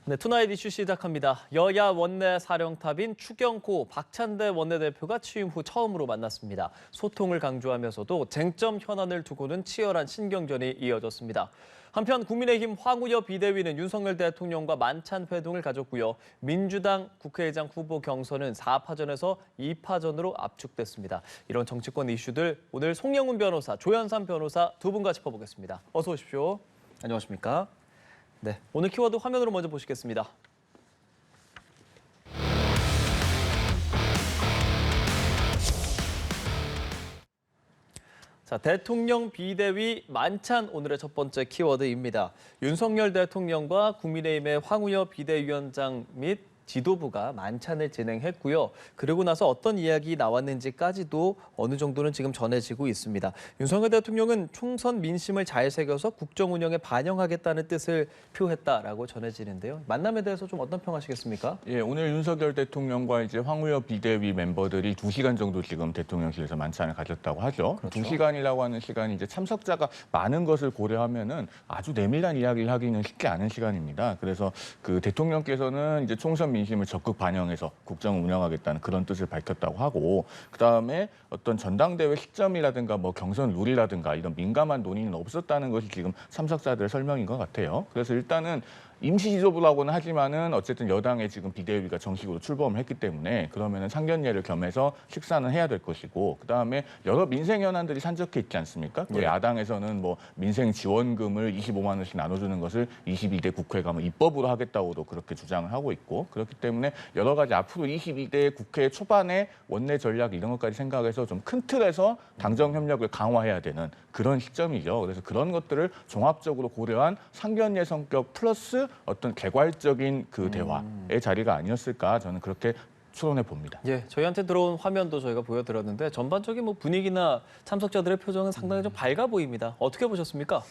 네, 투나잇 이슈 시작합니다. 여야 원내 사령탑인 추경호 박찬대 원내대표가 취임 후 처음으로 만났습니다. 소통을 강조하면서도 쟁점 현안을 두고는 치열한 신경전이 이어졌습니다. 한편 국민의힘 황우여 비대위는 윤석열 대통령과 만찬 회동을 가졌고요. 민주당 국회의장 후보 경선은 4파전에서 2파전으로 압축됐습니다. 이런 정치권 이슈들 오늘 송영훈 변호사, 조현삼 변호사 두 분과 짚어보겠습니다. 어서 오십시오. 안녕하십니까? 네, 오늘 키워드 화면으로 먼저 보시겠습니다. 자, 대통령 비대위 만찬 오늘의 첫 번째 키워드입니다. 윤석열 대통령과 국민의힘의 황우여 비대위원장 및 지도부가 만찬을 진행했고요. 그러고 나서 어떤 이야기 나왔는지까지도 어느 정도는 지금 전해지고 있습니다. 윤석열 대통령은 총선 민심을 잘 새겨서 국정 운영에 반영하겠다는 뜻을 표했다라고 전해지는데요. 만남에 대해서 좀 어떤 평하시겠습니까? 예, 오늘 윤석열 대통령과 이제 황우여 비대위 멤버들이 2시간 정도 지금 대통령실에서 만찬을 가졌다고 하죠. 그렇죠. 2시간이라고 하는 시간이 이제 참석자가 많은 것을 고려하면은 아주 내밀한 이야기를 하기는 쉽지 않은 시간입니다. 그래서 그 대통령께서는 이제 총선 민심을 적극 반영해서 국정을 운영하겠다는 그런 뜻을 밝혔다고 하고, 그다음에 어떤 전당대회 시점이라든가 뭐 경선 룰이라든가 이런 민감한 논의는 없었다는 것이 지금 참석자들의 설명인 것 같아요. 그래서 일단은 임시 지도부라고는 하지만은 어쨌든 여당의 지금 비대위가 정식으로 출범을 했기 때문에 그러면은 상견례를 겸해서 식사는 해야 될 것이고, 그다음에 여러 민생 현안들이 산적해 있지 않습니까? 또 야당에서는 뭐 민생 지원금을 25만 원씩 나눠주는 것을 22대 국회에 가면 입법으로 하겠다고도 그렇게 주장을 하고 있고, 그렇기 때문에 여러 가지 앞으로 22대 국회 초반에 원내 전략 이런 것까지 생각해서 좀 큰 틀에서 당정 협력을 강화해야 되는 그런 시점이죠. 그래서 그런 것들을 종합적으로 고려한 상견례 성격 플러스 어떤 개괄적인 그 대화의 자리가 아니었을까, 저는 그렇게 추론해 봅니다. 예, 저희한테 들어온 화면도 저희가 보여드렸는데 전반적인 뭐 분위기나 참석자들의 표정은 상당히 좀 밝아 보입니다. 어떻게 보셨습니까?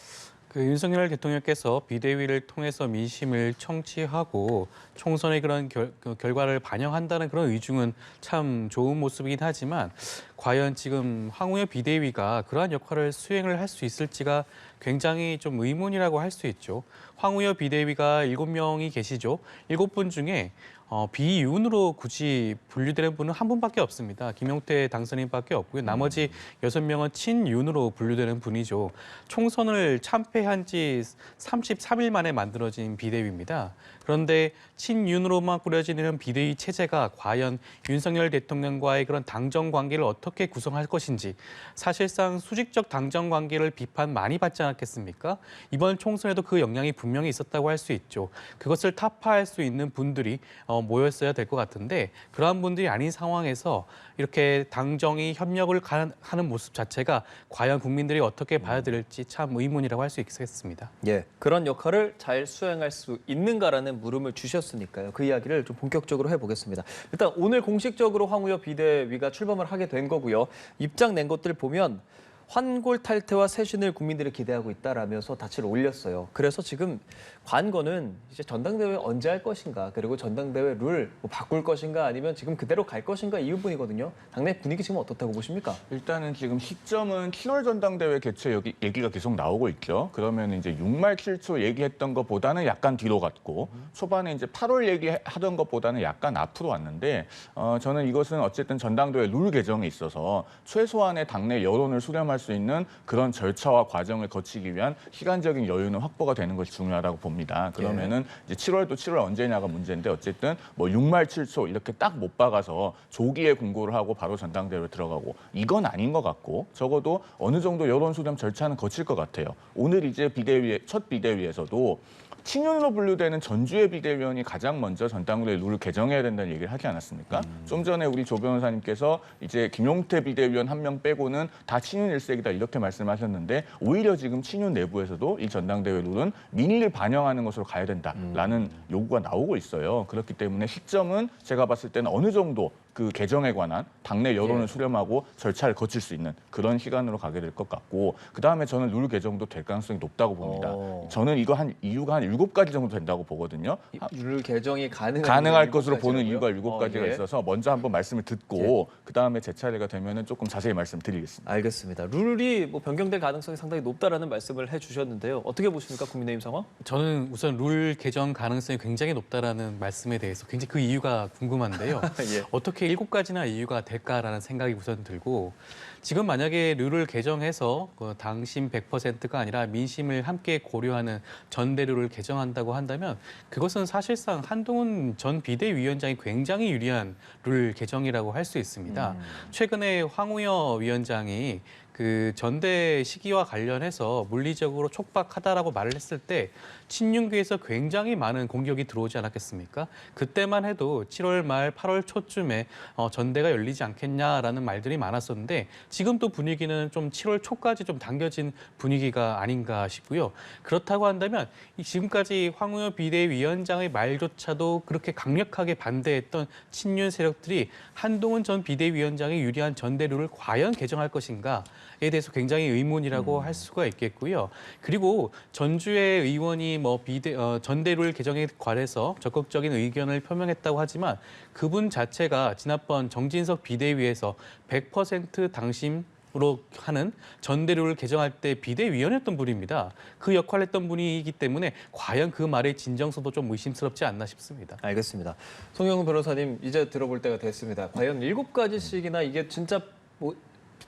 윤석열 대통령께서 비대위를 통해서 민심을 청취하고 총선의 그런 결과를 반영한다는 그런 의중은 참 좋은 모습이긴 하지만, 과연 지금 황우여 비대위가 그러한 역할을 수행을 할 수 있을지가 굉장히 좀 의문이라고 할 수 있죠. 황우여 비대위가 7명이 계시죠. 7분 중에 비윤으로 굳이 분류되는 분은 한 분밖에 없습니다. 김용태 당선인밖에 없고요. 나머지 6명은 친윤으로 분류되는 분이죠. 총선을 참패한 지 33일 만에 만들어진 비대위입니다. 그런데 친윤으로만 꾸려지는 비대위 체제가 과연 윤석열 대통령과의 그런 당정 관계를 어떻게 구성할 것인지, 사실상 수직적 당정 관계를 비판 많이 받지 않았겠습니까? 이번 총선에도 그 영향이 분명히 있었다고 할 수 있죠. 그것을 타파할 수 있는 분들이 모였어야 될 것 같은데, 그러한 분들이 아닌 상황에서 이렇게 당정이 협력을 하는 모습 자체가 과연 국민들이 어떻게 봐야 될지 참 의문이라고 할 수 있겠습니다. 예, 그런 역할을 잘 수행할 수 있는가라는 물음을 주셨으니까요. 그 이야기를 좀 본격적으로 해보겠습니다. 일단 오늘 공식적으로 황우여 비대위가 출범을 하게 된 거고요. 입장 낸 것들 보면 환골탈태와 쇄신을 국민들이 기대하고 있다라면서 닻을 올렸어요. 그래서 지금 관건은 이제 전당대회 언제 할 것인가, 그리고 전당대회 룰 뭐 바꿀 것인가, 아니면 지금 그대로 갈 것인가, 이 부분이거든요. 당내 분위기 지금 어떻다고 보십니까? 일단은 지금 시점은 7월 전당대회 개최 얘기가 계속 나오고 있죠. 그러면 이제 6말 7초 얘기했던 것보다는 약간 뒤로 갔고, 초반에 이제 8월 얘기하던 것보다는 약간 앞으로 왔는데, 저는 이것은 어쨌든 전당대회 룰 개정에 있어서 최소한의 당내 여론을 수렴할 수 있는 그런 절차와 과정을 거치기 위한 시간적인 여유는 확보가 되는 것이 중요하다고 봅니다. 그러면은 이제 7월도 7월 언제냐가 문제인데, 어쨌든 뭐 6말 7초 이렇게 딱 못 박아서 조기에 공고를 하고 바로 전당대회로 들어가고, 이건 아닌 것 같고, 적어도 어느 정도 여론 수렴 절차는 거칠 것 같아요. 오늘 이제 첫 비대위에서도 친윤으로 분류되는 전주의 비대위원이 가장 먼저 전당대회 룰을 개정해야 된다는 얘기를 하지 않았습니까? 좀 전에 우리 조 변호사님께서 이제 김용태 비대위원 1명 빼고는 다 친윤 일색이다 이렇게 말씀하셨는데, 오히려 지금 친윤 내부에서도 이 전당대회 룰은 민의를 반영하는 것으로 가야 된다라는 요구가 나오고 있어요. 그렇기 때문에 시점은 제가 봤을 때는 어느 정도 그 개정에 관한 당내 여론을 예. 수렴하고 절차를 거칠 수 있는 그런 시간으로 가게 될 것 같고 그다음에 저는 룰 개정도 될 가능성이 높다고 봅니다. 저는 이거 이유가 한 7가지 정도 된다고 보거든요. 룰 개정이 가능할 것으로 보는 이유가 7가지가 예. 있어서 먼저 한번 말씀을 듣고 그다음에 제 차례가 되면은 조금 자세히 말씀드리겠습니다. 알겠습니다. 룰이 뭐 변경될 가능성이 상당히 높다라는 말씀을 해주셨는데요. 어떻게 보십니까, 국민의힘 상황? 저는 우선 룰 개정 가능성이 굉장히 높다라는 말씀에 대해서 굉장히 그 이유가 궁금한데요. 예. 어떻게 7가지나 이유가 될까라는 생각이 우선 들고 지금 만약에 룰을 개정해서 그 당심 100%가 아니라 민심을 함께 고려하는 전대룰을 개정한다고 한다면 그것은 사실상 한동훈 전 비대위원장이 굉장히 유리한 룰 개정이라고 할 수 있습니다. 최근에 황우여 위원장이 그 전대 시기와 관련해서 물리적으로 촉박하다라고 말을 했을 때 친윤계에서 굉장히 많은 공격이 들어오지 않았겠습니까? 그때만 해도 7월 말 8월 초쯤에 전대가 열리지 않겠냐라는 말들이 많았었는데 지금 또 분위기는 좀 7월 초까지 좀 당겨진 분위기가 아닌가 싶고요. 그렇다고 한다면 지금까지 황우여 비대위원장의 말조차도 그렇게 강력하게 반대했던 친윤 세력들이 한동훈 전 비대위원장의 유리한 전대룰을 과연 개정할 것인가? 에 대해서 굉장히 의문이라고 할 수가 있겠고요. 그리고 전주의 의원이 뭐 전대룰 개정에 관해서 적극적인 의견을 표명했다고 하지만 그분 자체가 지난번 정진석 비대위에서 100% 당심으로 하는 전대룰을 개정할 때 비대위원이었던 분입니다. 그 역할을 했던 분이기 때문에 과연 그 말의 진정성도 좀 의심스럽지 않나 싶습니다. 알겠습니다. 송영훈 변호사님, 이제 들어볼 때가 됐습니다. 과연 7가지씩이나 이게 진짜 뭐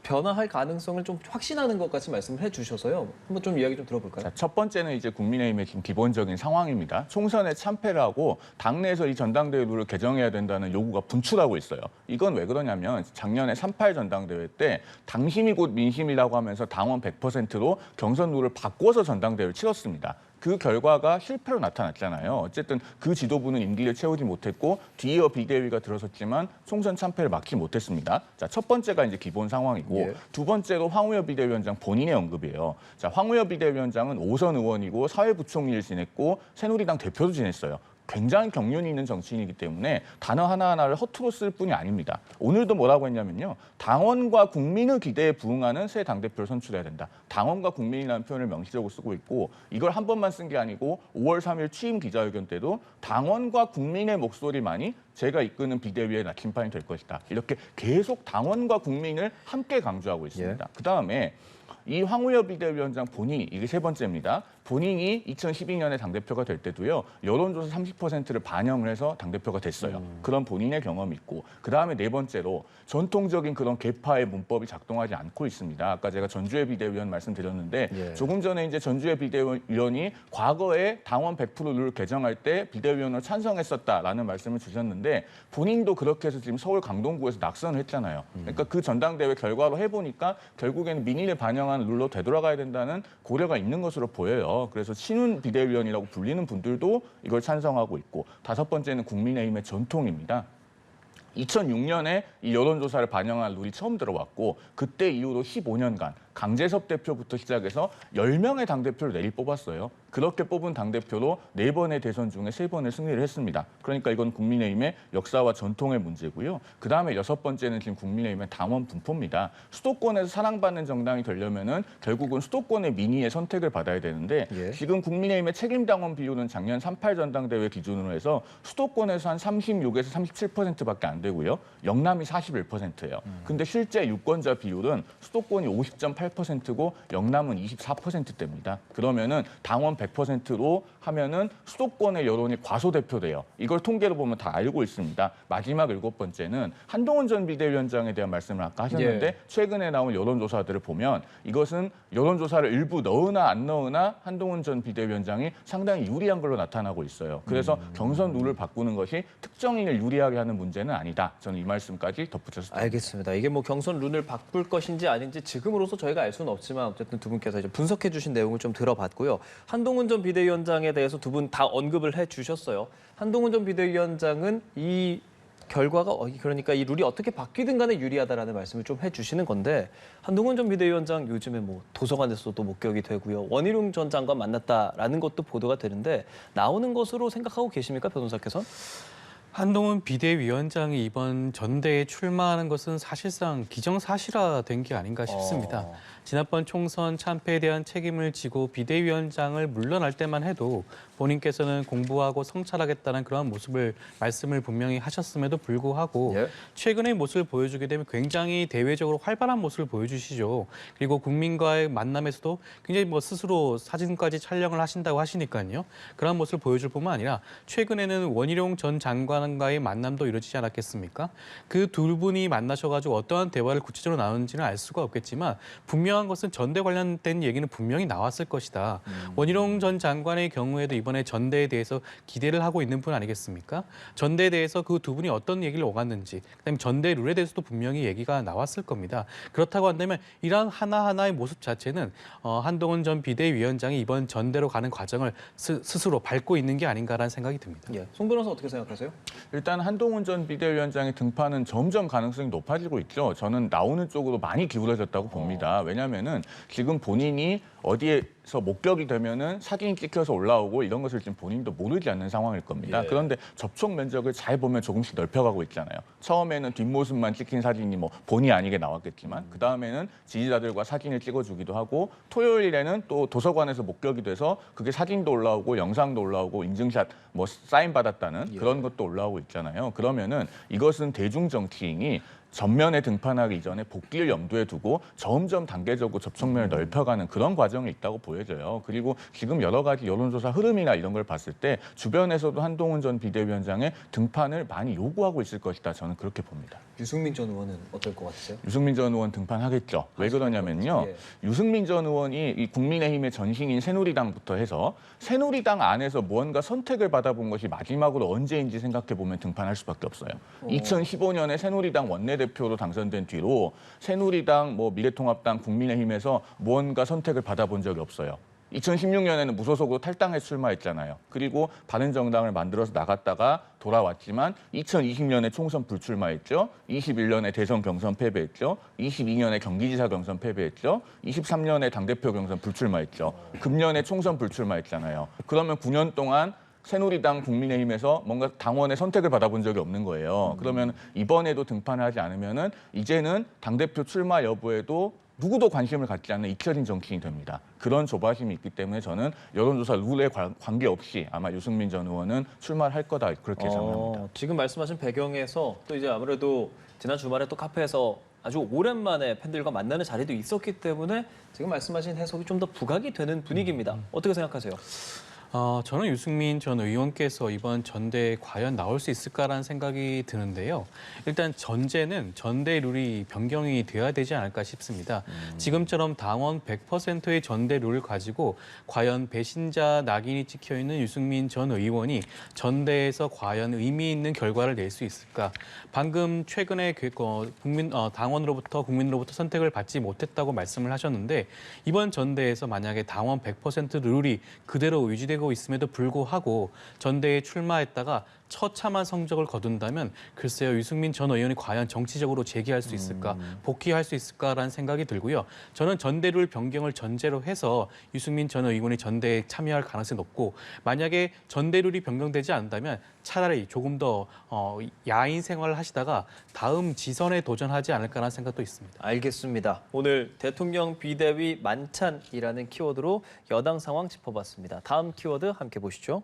변화할 가능성을 좀 확신하는 것 같이 말씀을 해주셔서요. 한번 좀 이야기 좀 들어볼까요? 자, 첫 번째는 이제 국민의힘의 지금 기본적인 상황입니다. 총선에 참패를 하고 당내에서 이 전당대회 룰을 개정해야 된다는 요구가 분출하고 있어요. 이건 왜 그러냐면 작년에 3.8 전당대회 때 당심이 곧 민심이라고 하면서 당원 100%로 경선 룰을 바꿔서 전당대회를 치렀습니다. 그 결과가 실패로 나타났잖아요. 어쨌든 그 지도부는 임기를 채우지 못했고 뒤이어 비대위가 들어섰지만 총선 참패를 막지 못했습니다. 자, 첫 번째가 이제 기본 상황이고 예. 두 번째로 황우여 비대위원장 본인의 언급이에요. 자, 황우여 비대위원장은 5선 의원이고 사회부총리를 지냈고 새누리당 대표도 지냈어요. 굉장히 경륜이 있는 정치인이기 때문에 단어 하나하나를 허투루 쓸 뿐이 아닙니다. 오늘도 뭐라고 했냐면요. 당원과 국민의 기대에 부응하는 새 당대표를 선출해야 된다. 당원과 국민이라는 표현을 명시적으로 쓰고 있고 이걸 한 번만 쓴 게 아니고 5월 3일 취임 기자회견 때도 당원과 국민의 목소리만이 제가 이끄는 비대위의 나침반이 될 것이다. 이렇게 계속 당원과 국민을 함께 강조하고 있습니다. 그다음에 이 황우여 비대위원장 본인이 이게 세 번째입니다. 본인이 2012년에 당대표가 될 때도요. 여론조사 30%를 반영을 해서 당대표가 됐어요. 그런 본인의 경험이 있고 그다음에 네 번째로 전통적인 그런 계파의 문법이 작동하지 않고 있습니다. 아까 제가 전주의 비대위원 말씀드렸는데 예. 조금 전에 이제 전주의 비대위원이 과거에 당원 100% 룰을 개정할 때 비대위원으로 찬성했었다라는 말씀을 주셨는데 본인도 그렇게 해서 지금 서울 강동구에서 낙선을 했잖아요. 그러니까 그 전당대회 결과로 해보니까 결국에는 민의를 반영한 룰로 되돌아가야 된다는 고려가 있는 것으로 보여요. 그래서 친윤 비대위원이라고 불리는 분들도 이걸 찬성하고 있고 다섯 번째는 국민의힘의 전통입니다. 2006년에 이 여론조사를 반영한 룰이 처음 들어왔고 그때 이후로 15년간 강재섭 대표부터 시작해서 10명의 당대표를 내리 뽑았어요. 그렇게 뽑은 당대표로 4번의 대선 중에 3번을 승리를 했습니다. 그러니까 이건 국민의힘의 역사와 전통의 문제고요. 그다음에 여섯 번째는 지금 국민의힘의 당원 분포입니다. 수도권에서 사랑받는 정당이 되려면은 결국은 수도권의 민의의 선택을 받아야 되는데 예. 지금 국민의힘의 책임당원 비율은 작년 3.8 전당대회 기준으로 해서 수도권에서 한 36에서 37%밖에 안 되고요. 영남이 41%예요. 근데 실제 유권자 비율은 수도권이 50.8%고 영남은 24%대입니다. 그러면은 당원 100%로 하면은 수도권의 여론이 과소대표돼요. 이걸 통계로 보면 다 알고 있습니다. 마지막 7번째는 한동훈 전 비대위원장에 대한 말씀을 아까 하셨는데 예. 최근에 나온 여론조사들을 보면 이것은 여론조사를 일부 넣으나 안 넣으나 한동훈 전 비대위원장이 상당히 유리한 걸로 나타나고 있어요. 그래서 경선 룰을 바꾸는 것이 특정인을 유리하게 하는 문제는 아니다. 저는 이 말씀까지 덧붙여서 알겠습니다. 이게 뭐 경선 룰을 바꿀 것인지 아닌지 지금으로서 저희가 알 수는 없지만 어쨌든 두 분께서 이제 분석해 주신 내용을 좀 들어봤고요. 한동훈 전 비대위원장에 대해서 두 분 다 언급을 해 주셨어요. 한동훈 전 비대위원장은 이 결과가 그러니까 이 룰이 어떻게 바뀌든 간에 유리하다라는 말씀을 좀 해주시는 건데 한동훈 전 비대위원장 요즘에 뭐 도서관에서도 목격이 되고요. 원희룡 전 장관 만났다라는 것도 보도가 되는데 나오는 것으로 생각하고 계십니까, 변호사께서? 한동훈 비대위원장이 이번 전대에 출마하는 것은 사실상 기정사실화된 게 아닌가 싶습니다. 지난번 총선 참패에 대한 책임을 지고 비대위원장을 물러날 때만 해도 본인께서는 공부하고 성찰하겠다는 그런 말씀을 분명히 하셨음에도 불구하고 예. 최근의 모습을 보여주게 되면 굉장히 대외적으로 활발한 모습을 보여주시죠. 그리고 국민과의 만남에서도 굉장히 스스로 사진까지 촬영을 하신다고 하시니까요. 그런 모습을 보여줄 뿐만 아니라 최근에는 원희룡 전 장관과의 만남도 이루어지지 않았겠습니까? 그 두 분이 만나셔가지고 어떠한 대화를 구체적으로 나누는지는 알 수가 없겠지만 분명한 것은 전대 관련된 얘기는 분명히 나왔을 것이다. 원희룡 전 장관의 경우에도 이번에 전대에 대해서 기대를 하고 있는 분 아니겠습니까? 전대에 대해서 그 두 분이 어떤 얘기를 오갔는지, 그다음에 전대 룰에 대해서도 분명히 얘기가 나왔을 겁니다. 그렇다고 한다면 이러한 하나하나의 모습 자체는 한동훈 전 비대위원장이 이번 전대로 가는 과정을 스스로 밟고 있는 게 아닌가라는 생각이 듭니다. 예. 송 변호사 어떻게 생각하세요? 일단 한동훈 전 비대위원장의 등판은 점점 가능성이 높아지고 있죠. 저는 나오는 쪽으로 많이 기울어졌다고 봅니다. 왜냐하면은 지금 본인이 어디에서 목격이 되면은 사진이 찍혀서 올라오고 이런 것을 지금 본인도 모르지 않는 상황일 겁니다. 예. 그런데 접촉 면적을 잘 보면 조금씩 넓혀가고 있잖아요. 처음에는 뒷모습만 찍힌 사진이 본의 아니게 나왔겠지만 그 다음에는 지지자들과 사진을 찍어주기도 하고 토요일에는 또 도서관에서 목격이 돼서 그게 사진도 올라오고 영상도 올라오고 인증샷 사인 받았다는 그런 것도 올라오고 있잖아요. 그러면은 이것은 대중 정치인이 전면에 등판하기 이전에 복귀를 염두에 두고 점점 단계적으로 접촉면을 넓혀가는 그런 과정이 있다고 보여져요. 그리고 지금 여러 가지 여론조사 흐름이나 이런 걸 봤을 때 주변에서도 한동훈 전 비대위원장의 등판을 많이 요구하고 있을 것이다. 저는 그렇게 봅니다. 유승민 전 의원은 어떨 것 같으세요? 유승민 전 의원 등판하겠죠. 왜 그러냐면요. 유승민 전 의원이 이 국민의힘의 전신인 새누리당부터 해서 새누리당 안에서 무언가 선택을 받아본 것이 마지막으로 언제인지 생각해 보면 등판할 수밖에 없어요. 2015년에 새누리당 원내대표로 당선된 뒤로 새누리당, 미래통합당, 국민의힘에서 무언가 선택을 받아본 적이 없어요. 2016년에는 무소속으로 탈당해 출마했잖아요. 그리고 바른정당을 만들어서 나갔다가 돌아왔지만 2020년에 총선 불출마했죠. 21년에 대선 경선 패배했죠. 22년에 경기지사 경선 패배했죠. 23년에 당대표 경선 불출마했죠. 금년에 총선 불출마했잖아요. 그러면 9년 동안 새누리당 국민의힘에서 뭔가 당원의 선택을 받아본 적이 없는 거예요. 그러면 이번에도 등판을 하지 않으면은 이제는 당대표 출마 여부에도 누구도 관심을 갖지 않는 잊혀진 정치인이 됩니다. 그런 조바심이 있기 때문에 저는 여론조사 룰에 관계없이 아마 유승민 전 의원은 출마를 할 거다 그렇게 예상합니다. 지금 말씀하신 배경에서 또 이제 아무래도 지난 주말에 또 카페에서 아주 오랜만에 팬들과 만나는 자리도 있었기 때문에 지금 말씀하신 해석이 좀 더 부각이 되는 분위기입니다. 어떻게 생각하세요? 저는 유승민 전 의원께서 이번 전대에 과연 나올 수 있을까라는 생각이 드는데요. 일단 전제는 전대 룰이 변경이 돼야 되지 않을까 싶습니다. 지금처럼 당원 100%의 전대 룰을 가지고 과연 배신자 낙인이 찍혀있는 유승민 전 의원이 전대에서 과연 의미 있는 결과를 낼 수 있을까. 방금 최근에 당원으로부터 국민으로부터 선택을 받지 못했다고 말씀을 하셨는데 이번 전대에서 만약에 당원 100% 룰이 그대로 유지되고 있음에도 불구하고 전대에 출마했다가 처참한 성적을 거둔다면 글쎄요 유승민 전 의원이 과연 정치적으로 재기할 수 있을까 복귀할 수 있을까라는 생각이 들고요. 저는 전대룰 변경을 전제로 해서 유승민 전 의원이 전대에 참여할 가능성이 높고 만약에 전대룰이 변경되지 않는다면 차라리 조금 더 야인 생활을 하시다가 다음 지선에 도전하지 않을까라는 생각도 있습니다. 알겠습니다. 오늘 대통령 비대위 만찬이라는 키워드로 여당 상황 짚어봤습니다. 다음 키워드 함께 보시죠.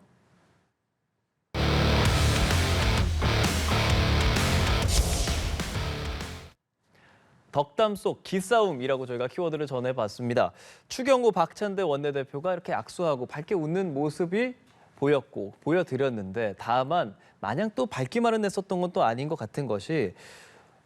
덕담 속 기싸움이라고 저희가 키워드를 전해봤습니다. 추경호 박찬대 원내대표가 이렇게 악수하고 밝게 웃는 모습이 보여드렸는데 다만 마냥 또 밝기만은 했었던 건 또 아닌 것 같은 것이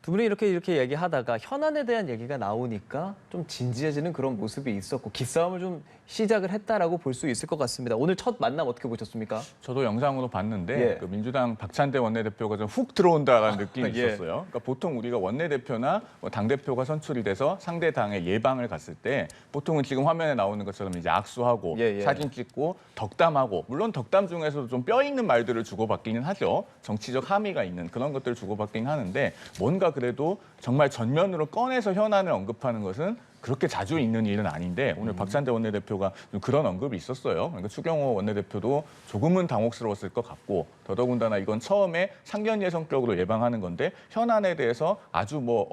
두 분이 이렇게 얘기하다가 현안에 대한 얘기가 나오니까 좀 진지해지는 그런 모습이 있었고 기싸움을 좀 시작을 했다라고 볼 수 있을 것 같습니다. 오늘 첫 만남 어떻게 보셨습니까? 저도 영상으로 봤는데 그 민주당 박찬대 원내대표가 좀 훅 들어온다라는 느낌이 있었어요. 그러니까 보통 우리가 원내대표나 당대표가 선출이 돼서 상대 당의 예방을 갔을 때 보통은 지금 화면에 나오는 것처럼 이제 악수하고 사진 찍고 덕담하고 물론 덕담 중에서도 좀 뼈 있는 말들을 주고받기는 하죠. 정치적 함의가 있는 그런 것들을 주고받기는 하는데 뭔가 대표가 그래도 정말 전면으로 꺼내서 현안을 언급하는 것은 그렇게 자주 있는 일은 아닌데 오늘 박찬대 원내대표가 좀 그런 언급이 있었어요. 그러니까 추경호 원내대표도 조금은 당혹스러웠을 것 같고 더더군다나 이건 처음에 상견례 성격으로 예방하는 건데 현안에 대해서 아주 뭐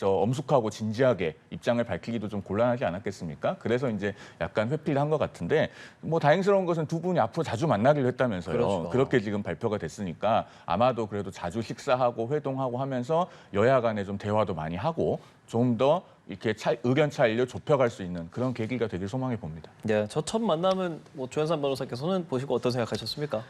엄숙하고 진지하게 입장을 밝히기도 좀 곤란하지 않았겠습니까? 그래서 이제 약간 회피를 한 것 같은데 뭐 다행스러운 것은 두 분이 앞으로 자주 만나기로 했다면서요. 그렇죠. 그렇게 지금 발표가 됐으니까 아마도 그래도 자주 식사하고 회동하고 하면서 여야 간에 좀 대화도 많이 하고 좀 더 이렇게 의견 차이를 좁혀갈 수 있는 그런 계기가 되길 소망해 봅니다. 네, 저 첫 만남은 뭐 조현산 변호사께서는 보시고 어떤 생각하셨습니까?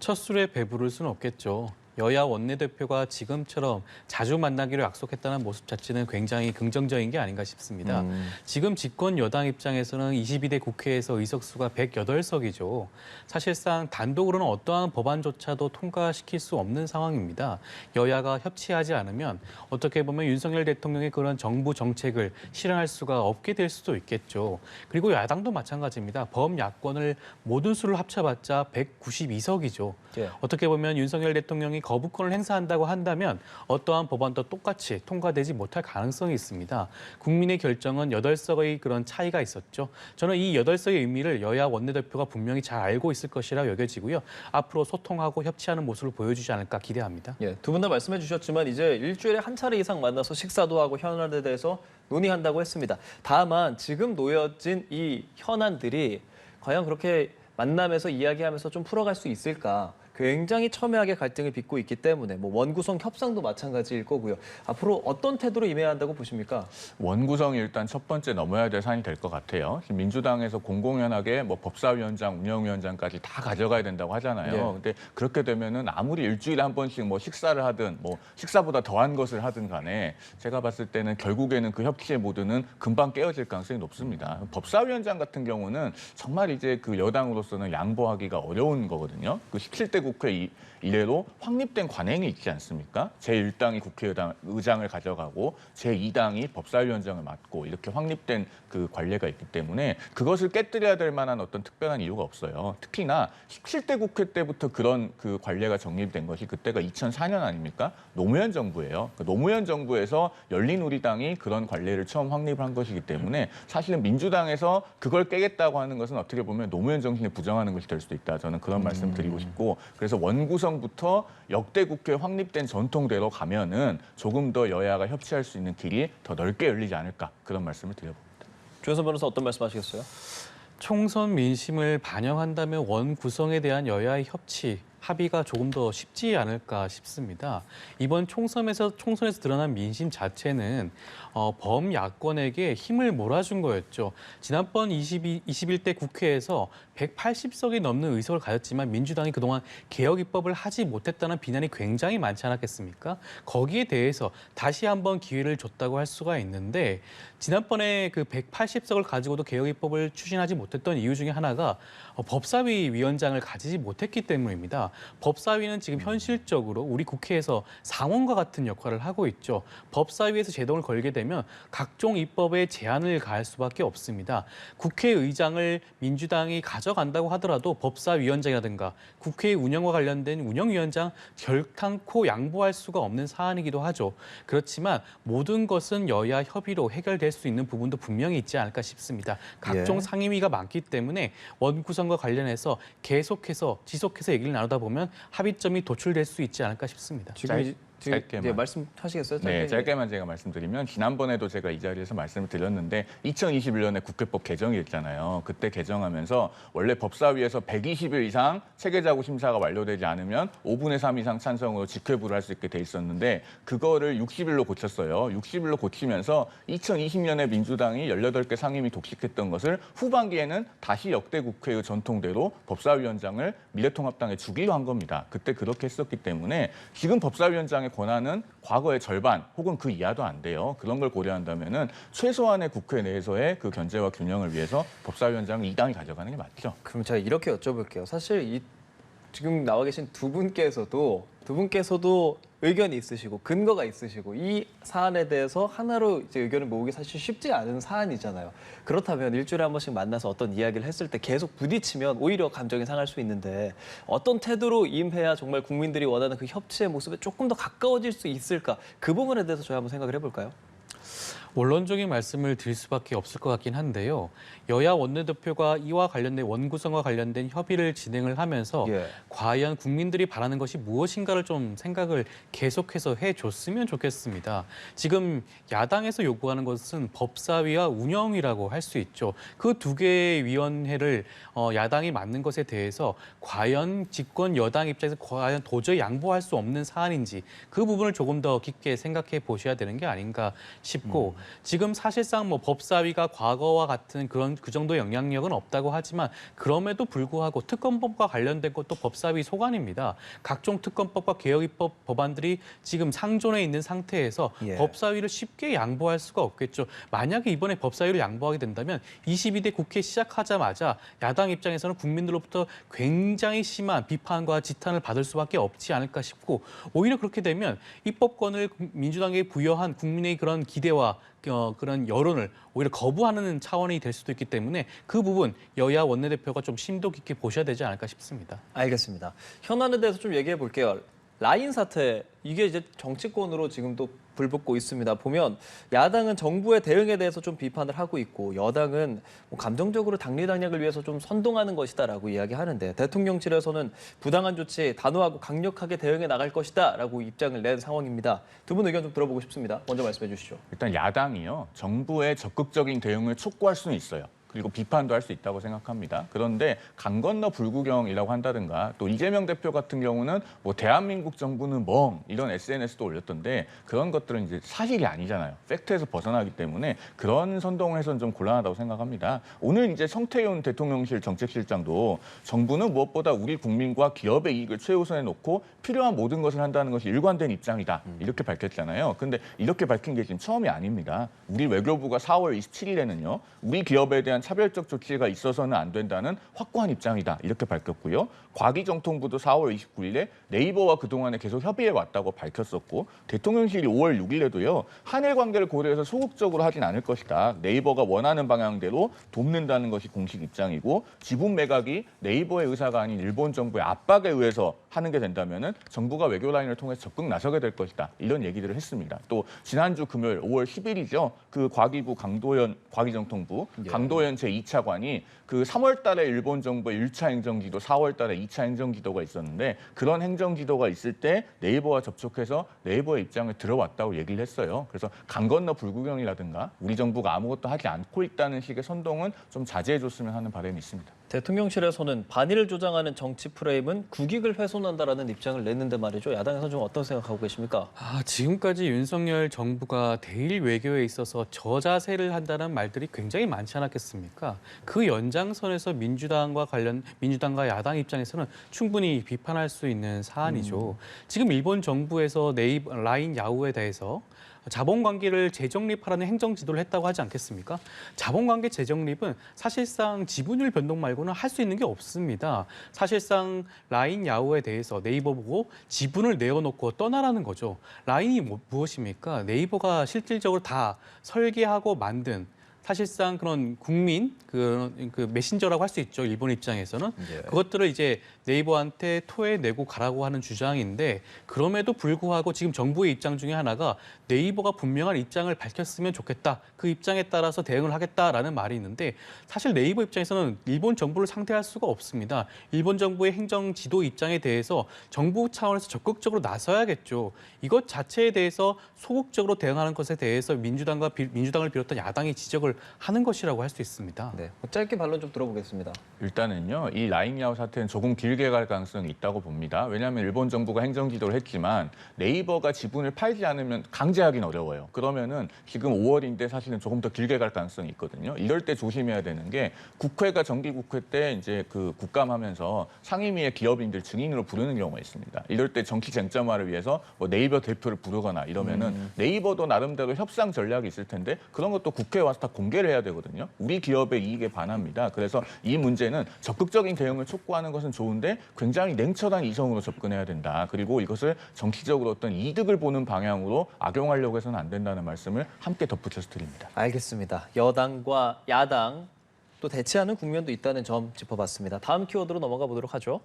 첫 술에 배부를 수는 없겠죠. 여야 원내대표가 지금처럼 자주 만나기로 약속했다는 모습 자체는 굉장히 긍정적인 게 아닌가 싶습니다. 지금 집권 여당 입장에서는 22대 국회에서 의석수가 108석이죠. 사실상 단독으로는 어떠한 법안조차도 통과시킬 수 없는 상황입니다. 여야가 협치하지 않으면 어떻게 보면 윤석열 대통령의 그런 정부 정책을 실현할 수가 없게 될 수도 있겠죠. 그리고 야당도 마찬가지입니다. 범야권을 모든 수를 합쳐봤자 192석이죠. 예. 어떻게 보면 윤석열 대통령이 거부권을 행사한다고 한다면 어떠한 법안도 똑같이 통과되지 못할 가능성이 있습니다. 국민의 결정은 8석의 그런 차이가 있었죠. 저는 이 8석의 의미를 여야 원내대표가 분명히 잘 알고 있을 것이라 여겨지고요. 앞으로 소통하고 협치하는 모습을 보여주지 않을까 기대합니다. 예, 두 분 다 말씀해 주셨지만 이제 일주일에 한 차례 이상 만나서 식사도 하고 현안에 대해서 논의한다고 했습니다. 다만 지금 놓여진 이 현안들이 과연 그렇게 만나면서 이야기하면서 좀 풀어갈 수 있을까? 굉장히 첨예하게 갈등을 빚고 있기 때문에 뭐 원구성 협상도 마찬가지일 거고요. 앞으로 어떤 태도로 임해야 한다고 보십니까? 원구성이 일단 첫 번째 넘어야 될 산이 될 것 같아요. 지금 민주당에서 공공연하게 뭐 법사위원장, 운영위원장까지 다 가져가야 된다고 하잖아요. 네. 근데 그렇게 되면은 아무리 일주일에 한 번씩 뭐 식사를 하든 뭐 식사보다 더한 것을 하든 간에 제가 봤을 때는 결국에는 그 협치의 모드는 금방 깨어질 가능성이 높습니다. 법사위원장 같은 경우는 정말 이제 그 여당으로서는 양보하기가 어려운 거거든요. 그 17대 국회 이래로 확립된 관행이 있지 않습니까? 제1당이 국회의장을 가져가고 제2당이 법사위원장을 맡고 이렇게 확립된 그 관례가 있기 때문에 그것을 깨뜨려야 될 만한 어떤 특별한 이유가 없어요. 특히나 17대 국회 때부터 그런 그 관례가 정립된 것이 그때가 2004년 아닙니까? 노무현 정부예요. 그 노무현 정부에서 열린우리당이 그런 관례를 처음 확립을 한 것이기 때문에 사실은 민주당에서 그걸 깨겠다고 하는 것은 어떻게 보면 노무현 정신에 부정하는 것이 될 수도 있다. 저는 그런 말씀 드리고 싶고 그래서 원구성부터 역대 국회 확립된 전통대로 가면은 조금 더 여야가 협치할 수 있는 길이 더 넓게 열리지 않을까 그런 말씀을 드려봅니다. 조현산 변호사 어떤 말씀하시겠어요? 총선 민심을 반영한다면 원 구성에 대한 여야의 협치, 합의가 조금 더 쉽지 않을까 싶습니다. 이번 총선에서 드러난 민심 자체는 범야권에게 힘을 몰아준 거였죠. 지난번 21대 국회에서 180석이 넘는 의석을 가졌지만 민주당이 그동안 개혁 입법을 하지 못했다는 비난이 굉장히 많지 않았겠습니까? 거기에 대해서 다시 한번 기회를 줬다고 할 수가 있는데 지난번에 그 180석을 가지고도 개혁 입법을 추진하지 못했던 이유 중에 하나가 법사위 위원장을 가지지 못했기 때문입니다. 법사위는 지금 현실적으로 우리 국회에서 상원과 같은 역할을 하고 있죠. 법사위에서 제동을 걸게 되면 각종 입법에 제한을 가할 수밖에 없습니다. 국회의장을 민주당이 가져간다고 하더라도 법사위원장이라든가 국회 운영과 관련된 운영위원장 결탄코 양보할 수가 없는 사안이기도 하죠. 그렇지만 모든 것은 여야 협의로 해결될 수 있는 부분도 분명히 있지 않을까 싶습니다. 각종 상임위가 많기 때문에 원구성과 관련해서 계속해서 지속해서 얘기를 나누다 보면 합의점이 도출될 수 있지 않을까 싶습니다. 짧게만. 네, 말씀하시겠어요? 네, 짧게만 제가 말씀드리면 지난번에도 제가 이 자리에서 말씀을 드렸는데 2021년에 국회법 개정이 있잖아요. 그때 개정하면서 원래 법사위에서 120일 이상 체계자구 심사가 완료되지 않으면 5분의 3 이상 찬성으로 직회부를 할 수 있게 돼 있었는데 그거를 60일로 고쳤어요. 60일로 고치면서 2020년에 민주당이 18개 상임위 독식했던 것을 후반기에는 다시 역대 국회의 전통대로 법사위원장을 미래통합당에 주기로 한 겁니다. 그때 그렇게 했었기 때문에 지금 법사위원장의 권한은 과거의 절반 혹은 그 이하도 안 돼요. 그런 걸 고려한다면은 최소한의 국회 내에서의 그 견제와 균형을 위해서 법사위원장을 2당이 가져가는 게 맞죠. 그럼 제가 이렇게 여쭤볼게요. 사실 이 지금 나와 계신 두 분께서도 의견이 있으시고 근거가 있으시고 이 사안에 대해서 하나로 이제 의견을 모으기 사실 쉽지 않은 사안이잖아요. 그렇다면 일주일에 한 번씩 만나서 어떤 이야기를 했을 때 계속 부딪히면 오히려 감정이 상할 수 있는데 어떤 태도로 임해야 정말 국민들이 원하는 그 협치의 모습에 조금 더 가까워질 수 있을까? 그 부분에 대해서 저희 한번 생각을 해볼까요? 원론적인 말씀을 드릴 수밖에 없을 것 같긴 한데요. 여야 원내대표가 이와 관련된 원구성과 관련된 협의를 진행을 하면서 예. 과연 국민들이 바라는 것이 무엇인가를 좀 생각을 계속해서 해줬으면 좋겠습니다. 지금 야당에서 요구하는 것은 법사위와 운영위라고 할 수 있죠. 그 두 개의 위원회를 야당이 맡는 것에 대해서 과연 집권 여당 입장에서 과연 도저히 양보할 수 없는 사안인지 그 부분을 조금 더 깊게 생각해 보셔야 되는 게 아닌가 싶고 지금 사실상 뭐 법사위가 과거와 같은 그 정도 영향력은 없다고 하지만 그럼에도 불구하고 특검법과 관련된 것도 법사위 소관입니다. 각종 특검법과 개혁입법 법안들이 지금 상존해 있는 상태에서 예. 법사위를 쉽게 양보할 수가 없겠죠. 만약에 이번에 법사위를 양보하게 된다면 22대 국회 시작하자마자 야당 입장에서는 국민들로부터 굉장히 심한 비판과 지탄을 받을 수밖에 없지 않을까 싶고 오히려 그렇게 되면 입법권을 민주당에 부여한 국민의 그런 기대와 그런 여론을 오히려 거부하는 차원이 될 수도 있기 때문에 그 부분 여야 원내대표가 좀 심도 깊게 보셔야 되지 않을까 싶습니다. 알겠습니다. 현안에 대해서 좀 얘기해 볼게요. 라인 사태 이게 이제 정치권으로 지금도 불붙고 있습니다. 보면 야당은 정부의 대응에 대해서 좀 비판을 하고 있고 여당은 뭐 감정적으로 당리당략을 위해서 좀 선동하는 것이다라고 이야기하는데 대통령실에서는 부당한 조치 단호하고 강력하게 대응해 나갈 것이다라고 입장을 낸 상황입니다. 두 분 의견 좀 들어보고 싶습니다. 먼저 말씀해 주시죠. 일단 야당이요. 정부의 적극적인 대응을 촉구할 수는 있어요. 그리고 비판도 할 수 있다고 생각합니다. 그런데 강 건너 불구경이라고 한다든가 또 이재명 대표 같은 경우는 뭐 대한민국 정부는 멍 이런 SNS도 올렸던데 그런 것들은 이제 사실이 아니잖아요. 팩트에서 벗어나기 때문에 그런 선동을 해서는 좀 곤란하다고 생각합니다. 오늘 이제 성태윤 대통령실 정책실장도 정부는 무엇보다 우리 국민과 기업의 이익을 최우선에 놓고 필요한 모든 것을 한다는 것이 일관된 입장이다. 이렇게 밝혔잖아요. 근데 이렇게 밝힌 게 지금 처음이 아닙니다. 우리 외교부가 4월 27일에는요. 우리 기업에 대한 차별적 조치가 있어서는 안 된다는 확고한 입장이다. 이렇게 밝혔고요. 과기정통부도 4월 29일에 네이버와 그동안에 계속 협의해 왔다고 밝혔었고 대통령실이 5월 6일에도요. 한일 관계를 고려해서 소극적으로 하진 않을 것이다. 네이버가 원하는 방향대로 돕는다는 것이 공식 입장이고 지분 매각이 네이버의 의사가 아닌 일본 정부의 압박에 의해서 하는 게 된다면은 정부가 외교 라인을 통해서 적극 나서게 될 것이다. 이런 얘기들을 했습니다. 또 지난주 금요일 5월 10일이죠. 그 과기부 강도현 과기정통부 강도현 제2차관이 그 3월 달에 일본 정부의 1차 행정지도 4월 달에 2차 행정지도가 있었는데 그런 행정지도가 있을 때 네이버와 접촉해서 네이버의 입장을 들어왔다고 얘기를 했어요. 그래서 강 건너 불구경이라든가 우리 정부가 아무것도 하지 않고 있다는 식의 선동은 좀 자제해 줬으면 하는 바람이 있습니다. 대통령실에서는 반일을 조장하는 정치 프레임은 국익을 훼손한다라는 입장을 냈는데 말이죠. 야당에서 좀 어떤 생각하고 계십니까? 지금까지 윤석열 정부가 대일 외교에 있어서 저자세를 한다는 말들이 굉장히 많지 않았겠습니까? 그 연장선에서 민주당과 야당 입장에서는 충분히 비판할 수 있는 사안이죠. 지금 일본 정부에서 라인 야후에 대해서 자본관계를 재정립하라는 행정지도를 했다고 하지 않겠습니까? 자본관계 재정립은 사실상 지분율 변동 말고는 할 수 있는 게 없습니다. 사실상 라인 야후에 대해서 네이버 보고 지분을 내어놓고 떠나라는 거죠. 라인이 무엇입니까? 네이버가 실질적으로 다 설계하고 만든 사실상 그런 국민 그 메신저라고 할 수 있죠. 일본 입장에서는 예. 그것들을 이제 네이버한테 토해내고 가라고 하는 주장인데 그럼에도 불구하고 지금 정부의 입장 중에 하나가 네이버가 분명한 입장을 밝혔으면 좋겠다. 그 입장에 따라서 대응을 하겠다라는 말이 있는데 사실 네이버 입장에서는 일본 정부를 상대할 수가 없습니다. 일본 정부의 행정 지도 입장에 대해서 정부 차원에서 적극적으로 나서야겠죠. 이것 자체에 대해서 소극적으로 대응하는 것에 대해서 민주당을 비롯한 야당이 지적을 하는 것이라고 할 수 있습니다. 네, 짧게 반론 좀 들어보겠습니다. 일단은요, 이 라인야후 사태는 조금 길게 갈 가능성이 있다고 봅니다. 왜냐하면 일본 정부가 행정지도를 했지만 네이버가 지분을 팔지 않으면 강제하기는 어려워요. 그러면은 지금 5월인데 사실은 조금 더 길게 갈 가능성이 있거든요. 이럴 때 조심해야 되는 게 국회가 정기국회 때 이제 그 국감하면서 상임위의 기업인들 증인으로 부르는 경우가 있습니다. 이럴 때 정치 쟁점화를 위해서 뭐 네이버 대표를 부르거나 이러면은 네이버도 나름대로 협상 전략이 있을 텐데 그런 것도 국회에 와서 다 공개를 해야 되거든요. 우리 기업의 이익에 반합니다. 그래서 이 문제는 적극적인 대응을 촉구하는 것은 좋은데 굉장히 냉철한 이성으로 접근해야 된다. 그리고 이것을 정치적으로 어떤 이득을 보는 방향으로 악용하려고 해서는 안 된다는 말씀을 함께 덧붙여서 드립니다. 알겠습니다. 여당과 야당 또 대치하는 국면도 있다는 점 짚어봤습니다. 다음 키워드로 넘어가 보도록 하죠.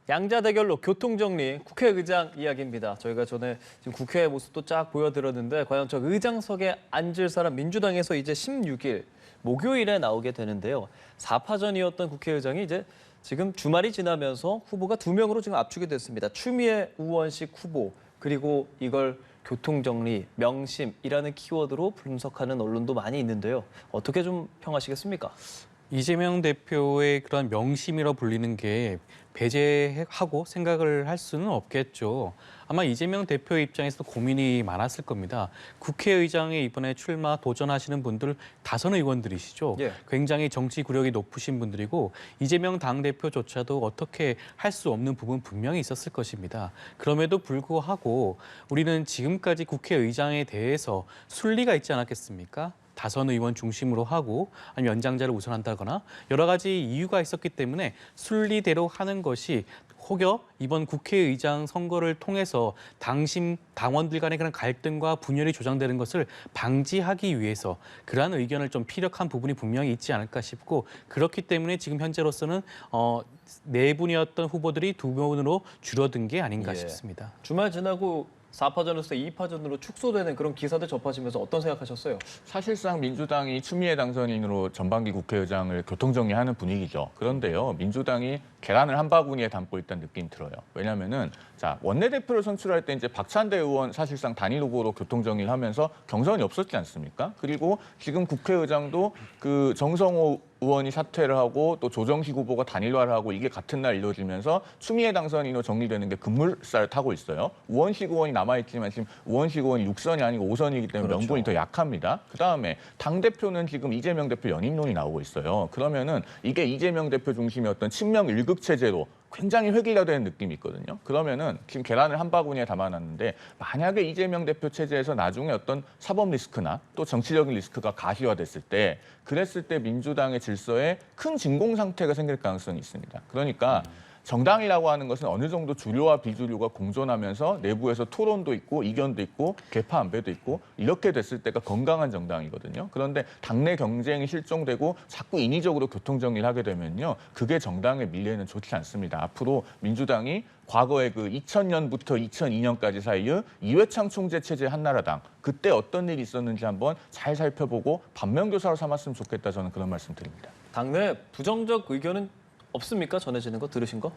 양자 대결로 교통정리, 국회의장 이야기입니다. 저희가 전에 지금 국회 모습도 쫙 보여드렸는데 과연 저 의장석에 앉을 사람 민주당에서 이제 16일 목요일에 나오게 되는데요. 4파전이었던 국회의장이 이제 지금 주말이 지나면서 후보가 2명으로 지금 압축이 됐습니다. 추미애, 우원식 후보, 그리고 이걸 교통정리, 명심이라는 키워드로 분석하는 언론도 많이 있는데요. 어떻게 좀 평하시겠습니까? 이재명 대표의 그런 명심이라 불리는 게 배제하고 생각을 할 수는 없겠죠. 아마 이재명 대표 입장에서 고민이 많았을 겁니다. 국회의장에 이번에 출마 도전하시는 분들 다선 의원들이시죠. 예. 굉장히 정치 구력이 높으신 분들이고 이재명 당대표조차도 어떻게 할 수 없는 부분 분명히 있었을 것입니다. 그럼에도 불구하고 우리는 지금까지 국회의장에 대해서 순리가 있지 않았겠습니까? 다선 의원 중심으로 하고 아니면 연장자를 우선한다거나 여러 가지 이유가 있었기 때문에 순리대로 하는 것이 혹여 이번 국회의장 선거를 통해서 당심 당원들 간의 그런 갈등과 분열이 조장되는 것을 방지하기 위해서 그러한 의견을 좀 피력한 부분이 분명히 있지 않을까 싶고 그렇기 때문에 지금 현재로서는 네 분이었던 후보들이 2명으로 줄어든 게 아닌가 예. 싶습니다. 주말 주말 지나고 4파전에서 2파전으로 축소되는 그런 기사들 접하시면서 어떤 생각하셨어요? 사실상 민주당이 추미애 당선인으로 전반기 국회의장을 교통정리하는 분위기죠. 그런데요, 민주당이 계란을 한 바구니에 담고 있다는 느낌이 들어요. 왜냐하면은 자 원내대표를 선출할 때 이제 박찬대 의원 사실상 단일 후보로 교통정리를 하면서 경선이 없었지 않습니까? 그리고 지금 국회의장도 그 정성호 의원이 사퇴를 하고 또 조정식 후보가 단일화를 하고 이게 같은 날 이루어지면서 추미애 당선인으로 정리되는 게 급물살을 타고 있어요. 우원식 의원이 남아있지만 지금 우원식 의원이 6선이 아니고 5선이기 때문에 그렇죠. 명분이 더 약합니다. 그다음에 당대표는 지금 이재명 대표 연임론이 나오고 있어요. 그러면은 이게 이재명 대표 중심의 어떤 친명 일극 체제로 굉장히 획일화되는 느낌이 있거든요. 그러면은 지금 계란을 한 바구니에 담아놨는데 만약에 이재명 대표 체제에서 나중에 어떤 사법 리스크나 또 정치적인 리스크가 가시화됐을 때 그랬을 때 민주당의 질서에 큰 진공 상태가 생길 가능성이 있습니다. 그러니까 정당이라고 하는 것은 어느 정도 주류와 비주류가 공존하면서 내부에서 토론도 있고 이견도 있고 개파 안배도 있고 이렇게 됐을 때가 건강한 정당이거든요. 그런데 당내 경쟁이 실종되고 자꾸 인위적으로 교통정리를 하게 되면요. 그게 정당의 미래는 좋지 않습니다. 앞으로 민주당이 과거에 그 2000년부터 2002년까지 사이에 이회창 총재 체제 한나라당 그때 어떤 일이 있었는지 한번 잘 살펴보고 반면교사로 삼았으면 좋겠다 저는 그런 말씀 드립니다. 당내 부정적 의견은 없습니까? 전해지는 거 들으신 거?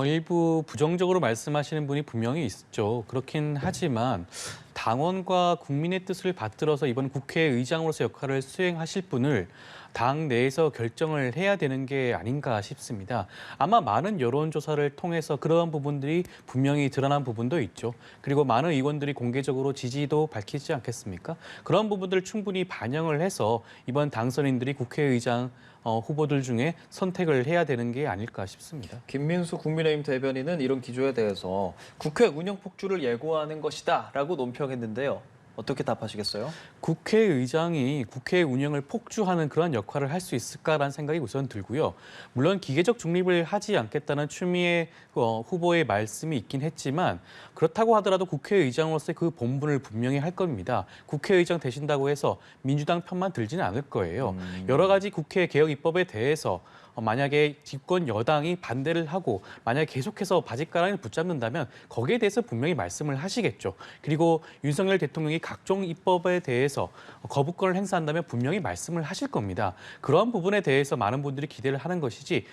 일부 부정적으로 말씀하시는 분이 분명히 있죠. 그렇긴 하지만 당원과 국민의 뜻을 받들어서 이번 국회의장으로서 역할을 수행하실 분을 당 내에서 결정을 해야 되는 게 아닌가 싶습니다. 아마 많은 여론조사를 통해서 그러한 부분들이 분명히 드러난 부분도 있죠. 그리고 많은 의원들이 공개적으로 지지도 밝히지 않겠습니까? 그런 부분들을 충분히 반영을 해서 이번 당선인들이 국회의장 후보들 중에 선택을 해야 되는 게 아닐까 싶습니다. 김민수 국민의힘 대변인은 이런 기조에 대해서 국회 운영 폭주를 예고하는 것이다라고 논평했는데요. 어떻게 답하시겠어요? 국회의장이 국회 운영을 폭주하는 그런 역할을 할 수 있을까라는 생각이 우선 들고요. 물론 기계적 중립을 하지 않겠다는 추미애 후보의 말씀이 있긴 했지만 그렇다고 하더라도 국회의장으로서의 그 본분을 분명히 할 겁니다. 국회의장 되신다고 해서 민주당 편만 들지는 않을 거예요. 여러 가지 국회 개혁 입법에 대해서 만약에 집권 여당이 반대를 하고 만약에 계속해서 바짓가랑이를 붙잡는다면 거기에 대해서 분명히 말씀을 하시겠죠. 그리고 윤석열 대통령이 각종 입법에 대해서 거부권을 행사한다면 분명히 말씀을 하실 겁니다. 그러한 부분에 대해서 많은 분들이 기대를 하는 것이지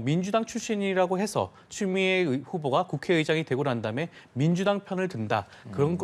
민주당 출신이라고 해서 추미애 후보가 국회의장이 되고 난 다음에 민주당 편을 든다.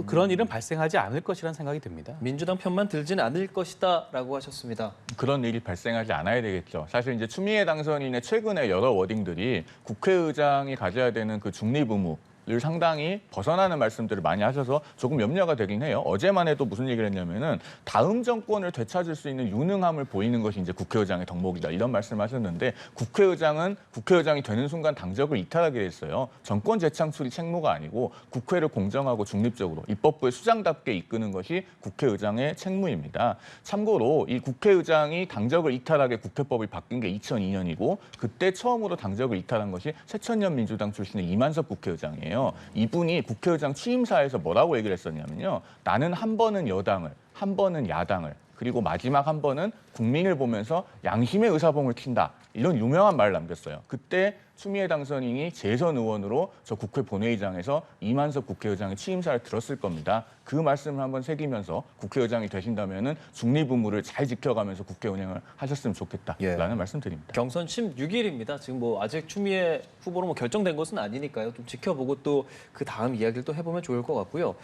그런 일은 발생하지 않을 것이라는 생각이 듭니다. 민주당 편만 들지는 않을 것이다라고 하셨습니다. 그런 일이 발생하지 않아야 되겠죠. 사실 이제 추미애 당선인의 최근의 여러 워딩들이 국회의장이 가져야 되는 그 중립 의무 를 상당히 벗어나는 말씀들을 많이 하셔서 조금 염려가 되긴 해요. 어제만 해도 무슨 얘기를 했냐면은 다음 정권을 되찾을 수 있는 유능함을 보이는 것이 이제 국회의장의 덕목이다. 이런 말씀을 하셨는데 국회의장이 되는 순간 당적을 이탈하게 됐어요. 정권 재창출이 책무가 아니고 국회를 공정하고 중립적으로 입법부의 수장답게 이끄는 것이 국회의장의 책무입니다. 참고로 이 국회의장이 당적을 이탈하게 국회법이 바뀐 게 2002년이고 그때 처음으로 당적을 이탈한 것이 새천년 민주당 출신의 이만섭 국회의장이에요. 이분이 국회의장 취임사에서 뭐라고 얘기를 했었냐면요. 나는 한 번은 여당을, 한 번은 야당을, 그리고 마지막 한 번은 국민을 보면서 양심의 의사봉을 킨다. 이런 유명한 말을 남겼어요. 그때 추미애 당선인이 재선 의원으로 저 국회 본회의장에서 이만섭 국회의장의 취임사를 들었을 겁니다. 그 말씀을 한번 새기면서 국회의장이 되신다면은 중립 의무를 잘 지켜가면서 국회 운영을 하셨으면 좋겠다라는 말씀드립니다. 경선 16일입니다. 지금 뭐 아직 추미애 후보로 뭐 결정된 것은 아니니까요. 좀 지켜보고 또 그 다음 이야기를 또 해보면 좋을 것 같고요.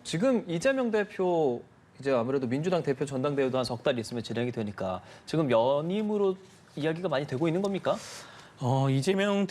지금 이재명 대표 이제 아무래도 민주당 대표 전당대회도 한 석 달 있으면 진행이 되니까 지금 연임으로 이야기가 많이 되고 있는 겁니까? 이재명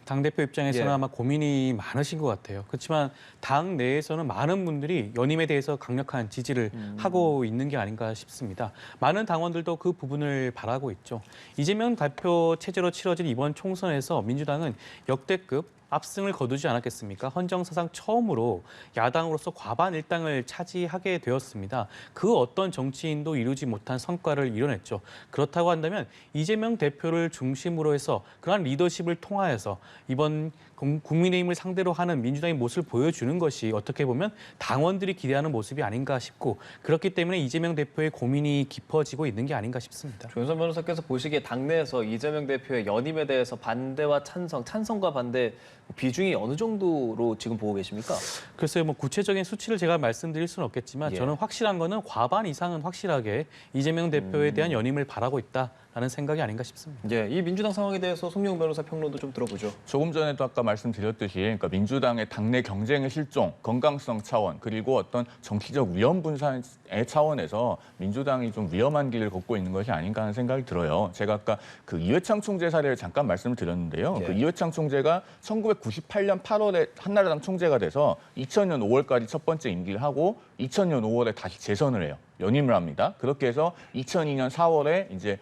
당대표 입장에서는 예. 아마 고민이 많으신 것 같아요. 그렇지만 당 내에서는 많은 분들이 연임에 대해서 강력한 지지를 하고 있는 게 아닌가 싶습니다. 많은 당원들도 그 부분을 바라고 있죠. 이재명 대표 체제로 치러진 이번 총선에서 민주당은 역대급 압승을 거두지 않았겠습니까? 헌정사상 처음으로 야당으로서 과반 일당을 차지하게 되었습니다. 그 어떤 정치인도 이루지 못한 성과를 이뤄냈죠. 그렇다고 한다면 이재명 대표를 중심으로 해서 그러한 리더십을 통하여서 이번 국민의힘을 상대로 하는 민주당의 모습을 보여주는 것이 어떻게 보면 당원들이 기대하는 모습이 아닌가 싶고 그렇기 때문에 이재명 대표의 고민이 깊어지고 있는 게 아닌가 싶습니다. 조현선 변호사께서 보시기에 당내에서 이재명 대표의 연임에 대해서 반대와 찬성과 반대 비중이 어느 정도로 지금 보고 계십니까? 글쎄요, 뭐 구체적인 수치를 제가 말씀드릴 수는 없겠지만 예. 저는 확실한 거는 과반 이상은 확실하게 이재명 대표에 대한 연임을 바라고 있다라는 생각이 아닌가 싶습니다. 예, 이 민주당 상황에 대해서 송영 변호사 평론도 좀 들어보죠. 조금 전에도 아까 말씀드렸듯이 그러니까 민주당의 당내 경쟁의 실종, 건강성 차원 그리고 어떤 정치적 위험 분산의 차원에서 민주당이 좀 위험한 길을 걷고 있는 것이 아닌가 하는 생각이 들어요. 제가 아까 그 이회창 총재 사례를 잠깐 말씀을 드렸는데요. 예. 그 이회창 총재가 1998년 8월에 한나라당 총재가 돼서 2000년 5월까지 첫 번째 임기를 하고 2000년 5월에 다시 재선을 해요. 연임을 합니다. 그렇게 해서 2002년 4월에 이제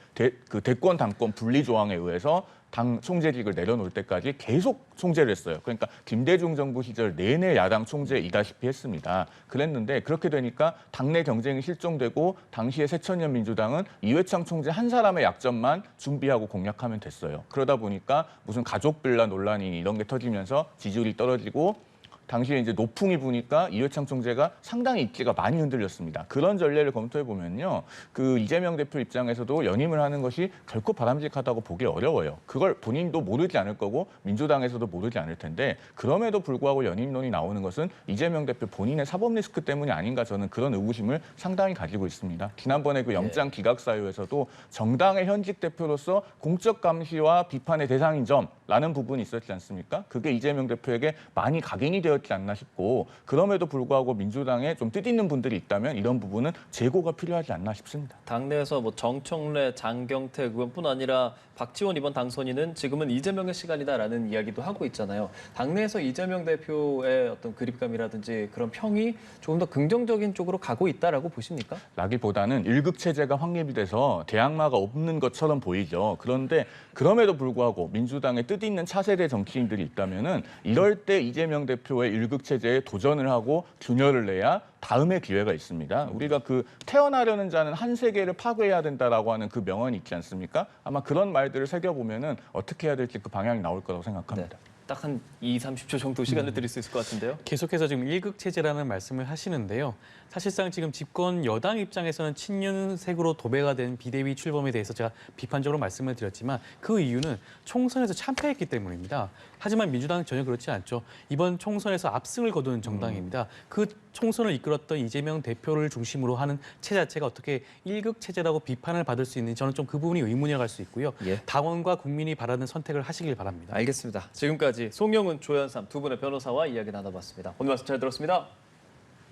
대권 당권 분리 조항에 의해서 당 총재직을 내려놓을 때까지 계속 총재를 했어요. 그러니까 김대중 정부 시절 내내 야당 총재이다시피 했습니다. 그랬는데 그렇게 되니까 당내 경쟁이 실종되고 당시의 새천년 민주당은 이회창 총재 한 사람의 약점만 준비하고 공략하면 됐어요. 그러다 보니까 무슨 가족 빌라 논란이 이런 게 터지면서 지지율이 떨어지고 당시에 이제 노풍이 부니까 이회창 총재가 상당히 입지가 많이 흔들렸습니다. 그런 전례를 검토해 보면요, 그 이재명 대표 입장에서도 연임을 하는 것이 결코 바람직하다고 보기 어려워요. 그걸 본인도 모르지 않을 거고 민주당에서도 모르지 않을 텐데 그럼에도 불구하고 연임론이 나오는 것은 이재명 대표 본인의 사법 리스크 때문이 아닌가 저는 그런 의구심을 상당히 가지고 있습니다. 지난번에 그 영장 기각 사유에서도 정당의 현직 대표로서 공적 감시와 비판의 대상인 점라는 부분이 있었지 않습니까? 그게 이재명 대표에게 많이 각인이 되었지 않나 싶고 그럼에도 불구하고 민주당에 좀 뜻있는 분들이 있다면 이런 부분은 재고가 필요하지 않나 싶습니다. 당내에서 뭐 정청래, 장경태 의원뿐 아니라 박지원 이번 당선인은 지금은 이재명의 시간이다라는 이야기도 하고 있잖아요. 당내에서 이재명 대표의 어떤 그립감이라든지 그런 평이 조금 더 긍정적인 쪽으로 가고 있다라고 보십니까? 라기보다는 일극 체제가 확립이 돼서 대항마가 없는 것처럼 보이죠. 그런데 그럼에도 불구하고 민주당에 뜻있는 차세대 정치인들이 있다면은 이럴 때 이재명 대표의 일극 체제에 도전을 하고 균열을 내야 다음에 기회가 있습니다. 우리가 그 태어나려는 자는 한 세계를 파괴해야 된다라고 하는 그 명언이 있지 않습니까? 아마 그런 말들을 새겨보면은 어떻게 해야 될지 그 방향이 나올 거라고 생각합니다. 딱 한 30초 정도 시간을 드릴 수 있을 것 같은데요. 계속해서 지금 일극 체제라는 말씀을 하시는데요. 사실상 지금 집권 여당 입장에서는 친윤색으로 도배가 된 비대위 출범에 대해서 제가 비판적으로 말씀을 드렸지만 그 이유는 총선에서 참패했기 때문입니다. 하지만 민주당은 전혀 그렇지 않죠. 이번 총선에서 압승을 거둔 정당입니다. 그 총선을 이끌었던 이재명 대표를 중심으로 하는 체제 자체가 어떻게 일극 체제라고 비판을 받을 수 있는지 저는 좀 그 부분이 의문이라 갈 수 있고요. 예. 당원과 국민이 바라는 선택을 하시길 바랍니다. 알겠습니다. 지금까지 송영훈, 조현삼 두 분의 변호사와 이야기 나눠봤습니다. 오늘 말씀 잘 들었습니다.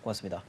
고맙습니다.